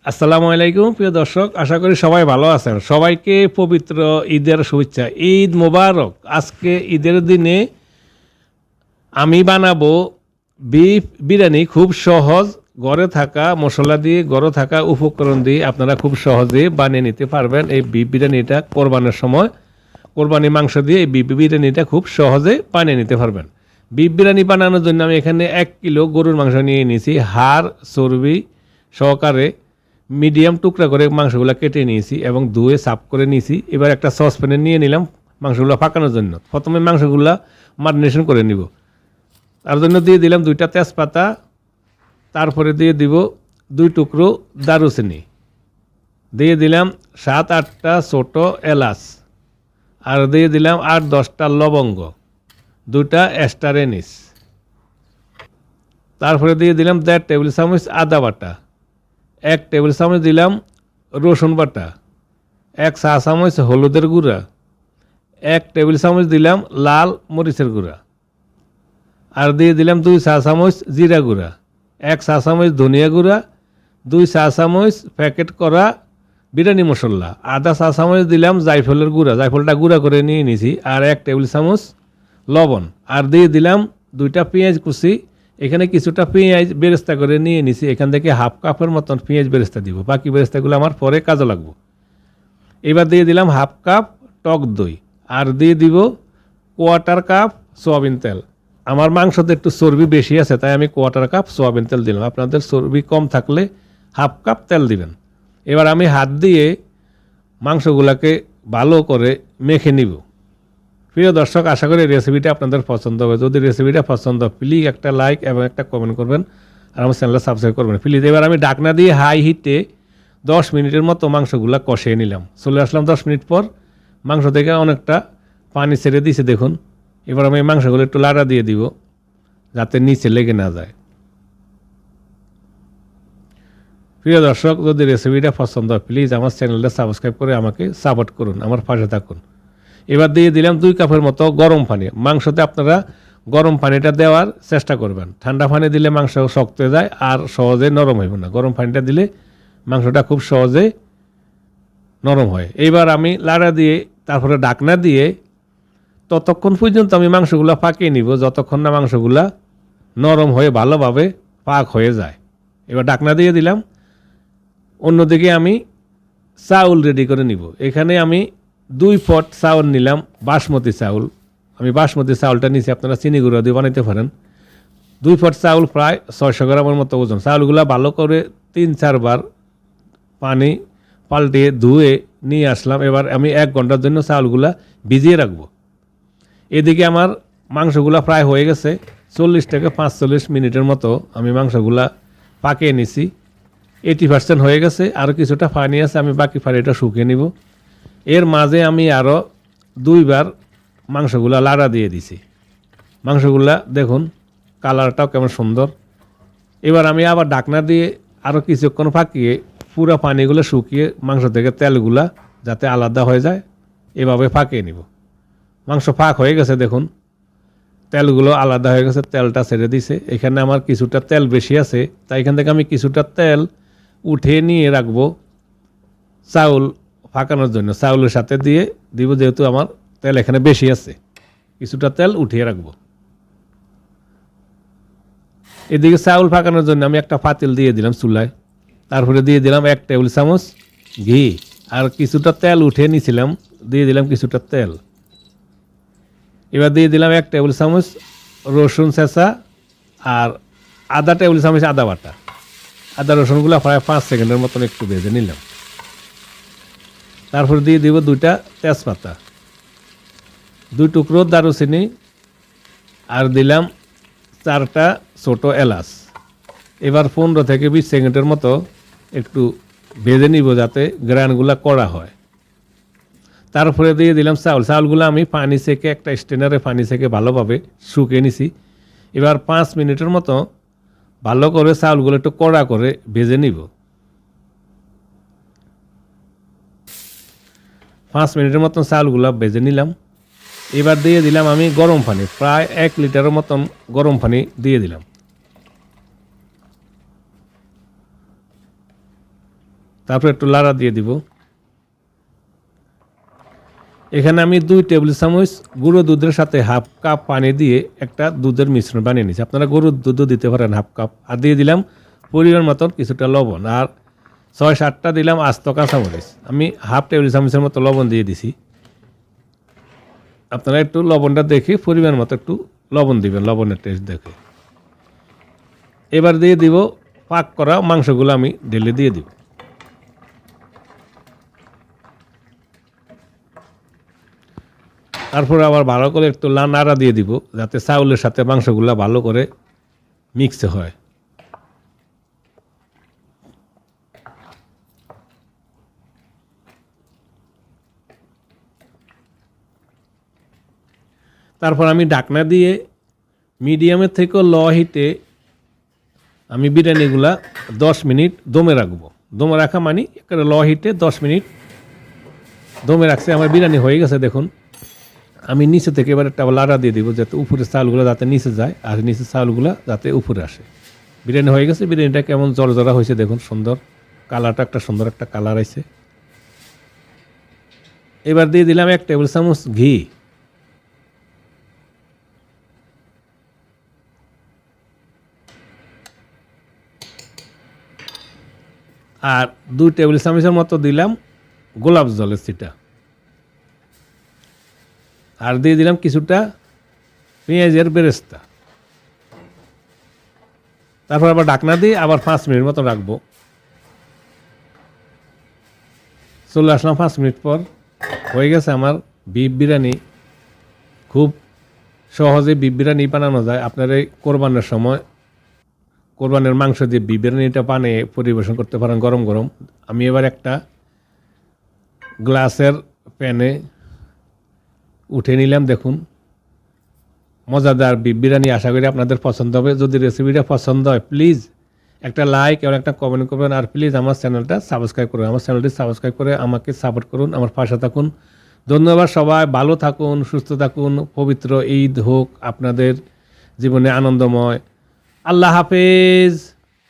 আসসালামু আলাইকুম প্রিয় দর্শক, আশা করি সবাই ভালো আছেন। সবাইকে পবিত্র ঈদের শুভেচ্ছা। ঈদ মোবারক। আজকে ঈদের দিনে আমি বানাবো বিফ বিরিয়ানি। খুব সহজ, ঘরে থাকা মশলা দিয়ে, ঘরে থাকা উপকরণ দিয়ে আপনারা খুব সহজে বানিয়ে নিতে পারবেন। এই বিফ বিরিয়ানিটা কোরবানের সময়, কোরবানি মাংস দিয়ে এই বিফ বিরিয়ানিটা খুব সহজে বানিয়ে নিতে পারবেন। বিফ বিরিয়ানি বানানোর জন্য আমি এখানে 1 কিলো গরুর মাংস নিয়ে নিয়েছি। হাড় চর্বি সহকারে মিডিয়াম টুকরা করে মাংসগুলো কেটে নিয়েছি এবং ধুয়ে সাফ করে নিয়েছি। এবার একটা সসপ্যানে নিয়ে নিলাম মাংসগুলো ফাঁকানোর জন্য। প্রথমে মাংসগুলো ম্যারিনেশন করে নিব। তার জন্য দিয়ে দিলাম 2টা তেজপাতা, তারপরে দিয়ে দিব 2 টুকরো দারুচিনি, দিয়ে দিলাম 7-8টা ছোট এলাচ, আর দিয়ে দিলাম 8-10টা লবঙ্গ, 2টা স্টার এনিস, তারপরে দিয়ে দিলাম 1.5 টেবিল চামচ আদা বাটা, 1 টেবিল চামচ দিলাম রসুন বাটা, 1 চা চামচ হলুদের গুঁড়া, 1 টেবিল চামচ দিলাম লাল মরিচের গুঁড়া, আর দিয়ে দিলাম 2 চা চামচ জিরা গুঁড়া, 1 চা চামচ ধনিয়া গুঁড়া, 2 চা চামচ প্যাকেট করা বিরিয়ানি মশলা, আধা চা চামচ দিলাম জায়ফলের গুঁড়া, জায়ফলটা গুঁড়া করে নিয়ে নিয়েছি, আর 1 টেবিল চামচ লবণ, আর দিয়ে দিলাম 2টা পেঁয়াজ কুচি। এখানে কিছুটা পেঁয়াজ বেরেস্তা করে নিয়ে নিছি। এখান থেকে হাফ কাপের মতন পেঁয়াজ বেরেস্তা দিব, বাকি বেরেস্তাগুলো আমার পরে কাজে লাগবে। এবার দিয়ে দিলাম হাফ কাপ টক দই, আর দিয়ে দিব 1/4 কাপ সয়াবিন তেল। আমার মাংসতে একটু চর্বি বেশি আছে, তাই আমি 1/4 কাপ সয়াবিন তেল দিলাম। আপনাদের চর্বি কম থাকলে হাফ কাপ তেল দিবেন। এবার আমি হাত দিয়ে মাংসগুলোকে ভালো করে মেখে নিব। প্রিয় দর্শক, আশা করি রেসিপিটা আপনাদের পছন্দ হবে। যদি রেসিপিটা পছন্দ প্লিজ একটা লাইক এবং একটা কমেন্ট করবেন, আর আমার চ্যানেলটা সাবস্ক্রাইব করবেন প্লিজ। এবার আমি ঢাকনা দিয়ে হাই হিটে 10 মিনিটের মতো মাংসগুলো কষিয়ে নিলাম। চলে আসলাম 10 মিনিট পর। মাংস থেকে অনেকটা পানি ছেড়ে দিয়েছে দেখুন। এবার আমি মাংসগুলো একটু লাড়া দিয়ে দিব যাতে নিচে লেগে না যায়। প্রিয় দর্শক, যদি রেসিপিটা পছন্দ হয় প্লিজ আমার চ্যানেলটা সাবস্ক্রাইব করে আমাকে সাপোর্ট করুন, আমার পাশে থাকুন। এবার দিয়ে দিলাম 2 কাপের মতো গরম পানি। মাংসতে আপনারা গরম পানিটা দেওয়ার চেষ্টা করবেন। ঠান্ডা পানি দিলে মাংস শক্ত হয়ে যায় আর সহজে নরম হইব না। গরম পানিটা দিলে মাংসটা খুব সহজে নরম হয়। এইবার আমি লাড়া দিয়ে তারপরে ঢাকনা দিয়ে ততক্ষণ পর্যন্ত আমি মাংসগুলো পাকিয়ে নিব যতক্ষণ না মাংসগুলো নরম হয়ে ভালোভাবে পাক হয়ে যায়। এবার ঢাকনা দিয়ে দিলাম। অন্যদিকে আমি চাউল রেডি করে নিব। এখানে আমি 2 পট চাউল নিলাম, বাসমতি চাউল। আমি বাসমতি চাউলটা নিয়েছি, আপনারা চিনি গুঁড়ো দিয়ে বানাইতে পারেন। 2 পট চাউল প্রায় 600 গ্রামের মতো ওজন। চাউলগুলো ভালো করে 3-4 বার পানি পাল্টিয়ে ধুয়ে নিয়ে আসলাম। এবার আমি 1 ঘন্টার জন্য চাউলগুলা ভিজিয়ে রাখবো। এদিকে আমার মাংসগুলা প্রায় হয়ে গেছে। 40 থেকে 45 মিনিটের মতো আমি মাংসগুলা পাকিয়ে নিছি। 80% হয়ে গেছে, আরও কিছুটা পানি আছে, আমি বাকি পানিটা শুকিয়ে নিব। এর মাঝে আমি আরও 2 বার মাংসগুলা লাড়া দিয়ে দিছি। মাংসগুলা দেখুন কালারটাও কেমন সুন্দর। এবার আমি আবার ঢাকনা দিয়ে আরও কিছুক্ষণ পাকিয়ে পুরো পানিগুলো শুকিয়ে মাংস থেকে তেলগুলা যাতে আলাদা হয়ে যায় এভাবে পাকিয়ে নিব। মাংস পাক হয়ে গেছে দেখুন, তেলগুলো আলাদা হয়ে গেছে, তেলটা ছেড়ে দিছে। এখানে আমার কিছুটা তেল বেশি আছে, তাই এখান থেকে আমি কিছুটা তেল উঠিয়ে নিয়ে রাখবো চাউল ফাঁকানোর জন্য। চাউলের সাথে দিয়ে দিব, যেহেতু আমার তেল এখানে বেশি আছে, কিছুটা তেল উঠিয়ে রাখবো। এদিকে চাউল ফাঁকানোর জন্য আমি একটা পাতিল দিয়ে দিলাম চুলায়। তারপরে দিয়ে দিলাম 1 টেবিল চামচ ঘি, আর কিছুটা তেল উঠিয়ে নিয়েছিলাম, দিয়ে দিলাম কিছুটা তেল। এবার দিয়ে দিলাম 1 টেবিল চামচ রসুন ছেঁচা আর আধা টেবিল চামচ আদা বাটা। আদা রসুনগুলো প্রায় 5 সেকেন্ডের মতন একটু ভেজে নিলাম। তারপর দিয়ে দিব 2টা তেজপাতা, 2 টুকরো দারুচিনি, আর দিলাম 4টা ছোট এলাচ। এবার 15 থেকে 20 সেকেন্ডের মতো একটু ভেজে নিব যাতে গ্রানগুলো কড়া হয়। তারপরে দিয়ে দিলাম চাউলগুলো আমি পানি সেকে একটা স্টেনারে পানি সেকে ভালোভাবে শুকিয়ে নিছি। এবার 5 মিনিটের মতো ভালো করে চাউলগুলো একটু কড়া করে ভেজে নিব। 5 মিনিটের মতন চাউলগুলো ভেজে নিলাম। এবার দিয়ে দিলাম আমি গরম পানি, প্রায় 1 লিটারের মতন গরম পানি দিয়ে দিলাম। তারপর একটু লাড়া দিয়ে দিব। এখানে আমি 2 টেবিল চামচ গুঁড়ো দুধের সাথে হাফ কাপ পানি দিয়ে একটা দুধের মিশ্রণ বানিয়ে নিয়েছি। আপনারা গরুর দুধও দিতে পারেন হাফ কাপ। আর দিয়ে দিলাম পরিমাণ মতন কিছুটা লবণ, আর 6-7টা দিলাম আস্ত কাঁচামরিচ। আমি হাফ টেবিল চামচের মতো লবণ দিয়ে দিছি। আপনারা একটু লবণটা দেখে পরিমাণ মতো একটু লবণ দিবেন, লবণের টেস্ট দেখে। এবার দিয়ে দিব পাক করা মাংসগুলো, আমি ঢেলে দিয়ে দিব। তারপরে আবার ভালো করে একটু নাড়া দিয়ে দিব, যাতে চাউলের সাথে মাংসগুলো ভালো করে মিক্স হয়। তারপর আমি ঢাকনা দিয়ে মিডিয়ামের থেকে লো হিটে আমি বিরিয়ানিগুলা 10 মিনিট দমে রাখবো। দমে রাখা মানে একটা লো হিটে 10 মিনিট দমে রাখছে। আমার বিরিয়ানি হয়ে গেছে দেখুন। আমি নিচে থেকে এবার একটা লাড়া দিয়ে দিব, যাতে উপরের চাউলগুলো যাতে নিচে যায় আর নিচের চাউলগুলো যাতে উপরে আসে। বিরিয়ানি হয়ে গেছে। বিরিয়ানিটা কেমন জড়জড়া হয়েছে দেখুন, সুন্দর কালারটা, একটা সুন্দর একটা কালার আছে। এবার দিয়ে দিলাম 1 টেবিল চামচ ঘি, আর 2 টেবিল চামচের মতো দিলাম গোলাপ জলের ছিটা, আর দিয়ে দিলাম কিছুটা পেঁয়াজের বেরেস্তা। তারপর আবার ঢাকনা দিয়ে আবার 5 মিনিট মতো রাখবো। চলে আসলাম 5 মিনিট পর। হয়ে গেছে আমার বিফ বিরিয়ানি। খুব সহজে বিফ বিরিয়ানি বানানো যায়। আপনার এই কোরবানের সময় কোরবানের মাংস দিয়ে বিফ বিরিয়ানিটা বানিয়ে পরিবেশন করতে পারেন গরম গরম। আমি এবার একটা গ্লাসের প্যানে উঠে নিলাম। দেখুন মজাদার বিফ বিরিয়ানি। আশা করি আপনাদের পছন্দ হবে। যদি রেসিপিটা পছন্দ হয় প্লিজ একটা লাইক এবং একটা কমেন্ট করবেন, আর প্লিজ আমার চ্যানেলটা সাবস্ক্রাইব করুন। আমার চ্যানেলটি সাবস্ক্রাইব করে আমাকে সাপোর্ট করুন, আমার পাশে থাকুন। ধন্যবাদ। সবাই ভালো থাকুন, সুস্থ থাকুন। পবিত্র ঈদ হোক আপনাদের জীবনে আনন্দময়। আল্লাহ হাফেজ।